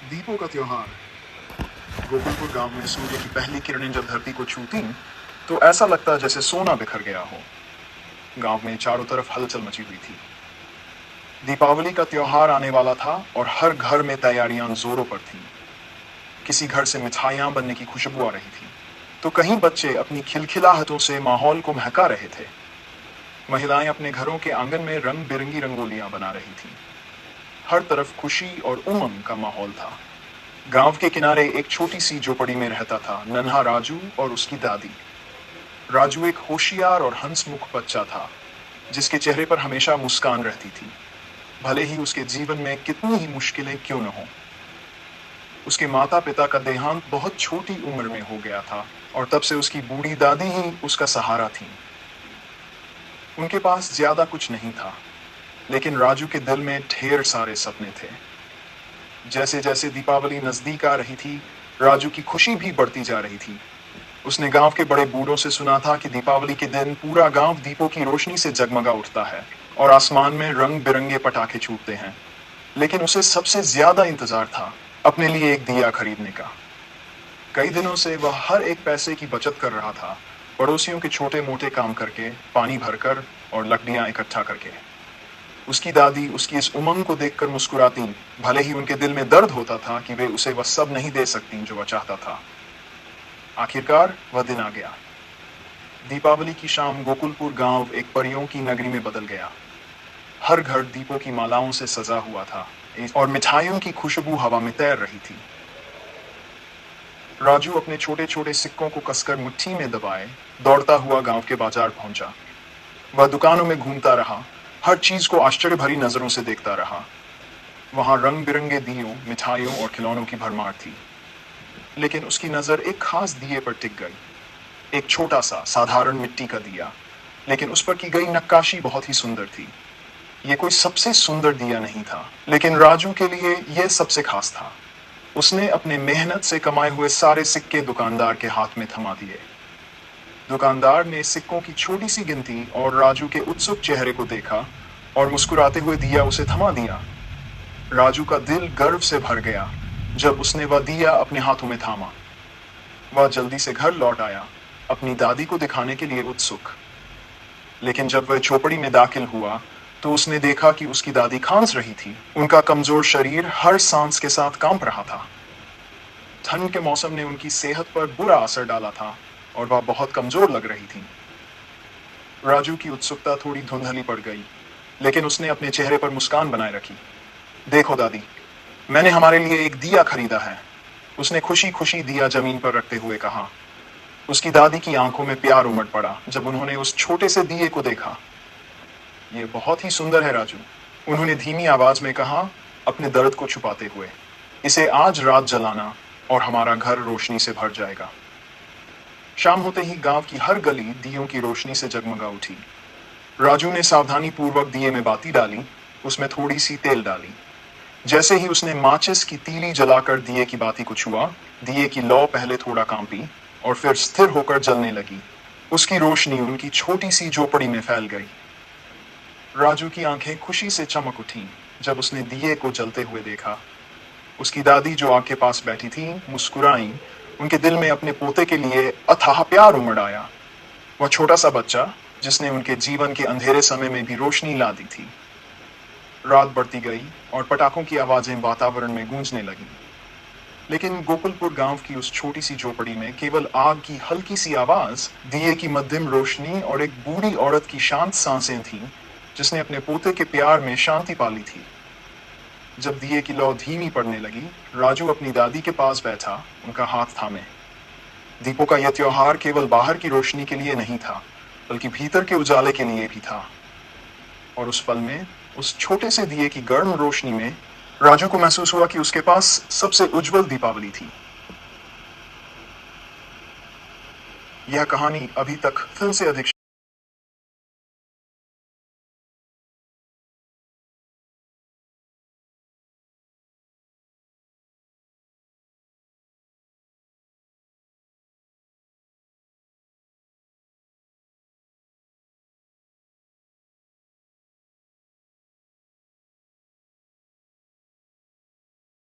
दीपों का त्योहार। गोकुलपुर गांव में सूर्य की पहली किरणें जब धरती को छूती तो ऐसा लगता जैसे सोना बिखर गया हो। गांव में चारों तरफ हलचल मची हुई थी। दीपावली का त्योहार आने वाला था और हर घर में तैयारियां जोरों पर थीं। किसी घर से मिठाइयां बनने की खुशबू आ रही थी तो कहीं बच्चे अपनी खिलखिलाहटों से माहौल को महका रहे थे। महिलाएं अपने घरों के आंगन में रंग बिरंगी रंगोलियां बना रही थीं। हर तरफ खुशी और उमंग का माहौल था। गांव के किनारे एक छोटी सी झोपड़ी में रहता था नन्हा राजू और उसकी दादी। राजू एक होशियार और हंसमुख बच्चा था जिसके चेहरे पर हमेशा मुस्कान रहती थी, भले ही उसके जीवन में कितनी ही मुश्किलें क्यों न हों। उसके माता पिता का देहांत बहुत छोटी उम्र में हो गया था और तब से उसकी बूढ़ी दादी ही उसका सहारा थी। उनके पास ज्यादा कुछ नहीं था, लेकिन राजू के दिल में ढेर सारे सपने थे। जैसे जैसे दीपावली नजदीक आ रही थी, राजू की खुशी भी बढ़ती जा रही थी। उसने गांव के बड़े बूढ़ों से सुना था कि दीपावली के दिन पूरा गांव दीपों की रोशनी से जगमगा उठता है और आसमान में रंग बिरंगे पटाखे छूटते हैं। लेकिन उसे सबसे ज्यादा इंतजार था अपने लिए एक दिया खरीदने का। कई दिनों से वह हर एक पैसे की बचत कर रहा था, पड़ोसियों के छोटे मोटे काम करके, पानी भरकर और लकड़ियां इकट्ठा करके। उसकी दादी उसकी इस उमंग को देखकर मुस्कुराती, भले ही उनके दिल में दर्द होता था कि वे उसे वह सब नहीं दे सकती जो वह चाहता था। आखिरकार वह दिन आ गया। दीपावली की शाम गोकुलपुर गांव एक परियों की नगरी में बदल गया। हर घर दीपों की मालाओं से सजा हुआ था और मिठाइयों की खुशबू हवा में तैर रही थी। राजू अपने छोटे छोटे सिक्कों को कसकर मुट्ठी में दबाए दौड़ता हुआ गांव के बाजार पहुंचा। वह दुकानों में घूमता रहा, हर चीज को आश्चर्य भरी नजरों से देखता रहा। वहां रंग बिरंगे दियों, मिठाइयों और खिलौनों की भरमार थी, लेकिन उसकी नजर एक खास दिए पर टिक गई। एक छोटा सा साधारण मिट्टी का दिया, लेकिन उस पर की गई नक्काशी बहुत ही सुंदर थी। यह कोई सबसे सुंदर दिया नहीं था, लेकिन राजू के लिए यह सबसे खास था। उसने अपने मेहनत से कमाए हुए सारे सिक्के दुकानदार के हाथ में थमा दिए। दुकानदार ने सिक्कों की छोटी सी गिनती और राजू के उत्सुक चेहरे को देखा और मुस्कुराते हुए दिया उसे थमा दिया। राजू का दिल गर्व से भर गया जब उसने वह दिया अपने हाथों में थामा। वह जल्दी से घर लौट आया, अपनी दादी को दिखाने के लिए उत्सुक। लेकिन जब वह झोपड़ी में दाखिल हुआ तो उसने देखा कि उसकी दादी खांस रही थी। उनका कमजोर शरीर हर सांस के साथ कांप रहा था। ठंड के मौसम ने उनकी सेहत पर बुरा असर डाला था और वह बहुत कमजोर लग रही थी। राजू की उत्सुकता थोड़ी धुंधली पड़ गई, लेकिन उसने अपने चेहरे पर मुस्कान बनाए रखी। देखो दादी, मैंने हमारे लिए एक दिया खरीदा है, उसने खुशी खुशी दिया जमीन पर रखते हुए कहा। उसकी दादी की आंखों में प्यार उमड़ पड़ा जब उन्होंने उस छोटे से दिए को देखा। यह बहुत ही सुंदर है राजू, उन्होंने धीमी आवाज में कहा, अपने दर्द को छुपाते हुए। इसे आज रात जलाना और हमारा घर रोशनी से भर जाएगा। शाम होते ही गांव की हर गली दियों की रोशनी से जगमगा उठी। राजू ने सावधानी पूर्वक दिए में बाती डाली, उसमें थोड़ी सी तेल डाली। जैसे ही उसने माचिस की तीली जलाकर दिए की बाती को छुआ, दिए की लौ पहले थोड़ा कांपी और फिर स्थिर होकर जलने लगी। उसकी रोशनी उनकी छोटी सी झोपड़ी में फैल गई। राजू की आंखें खुशी से चमक उठीं जब उसने दिए को जलते हुए देखा। उसकी दादी जो आग के पास बैठी थी मुस्कुराई। उनके दिल में अपने पोते के लिए अथाह प्यार उमड़ आया। वह छोटा सा बच्चा जिसने उनके जीवन के अंधेरे समय में भी रोशनी ला दी थी। रात बढ़ती गई और पटाखों की आवाजें वातावरण में गूंजने लगीं। लेकिन गोकुलपुर गांव की उस छोटी सी झोपड़ी में केवल आग की हल्की सी आवाज, दिए की मध्यम रोशनी और एक बूढ़ी औरत की शांत सांसें थीं जिसने अपने पोते के प्यार में शांति पाली थी। जब दिए की लौ धीमी पड़ने लगी, राजू अपनी दादी के पास बैठा, उनका हाथ थामे। दीपों का यह त्योहार केवल बाहर की रोशनी के लिए नहीं था, बल्कि भीतर के उजाले के लिए भी था। और उस पल में, उस छोटे से दिए की गर्म रोशनी में, राजू को महसूस हुआ कि उसके पास सबसे उज्जवल दीपावली थी। यह कहानी अभी तक फिर से अधिक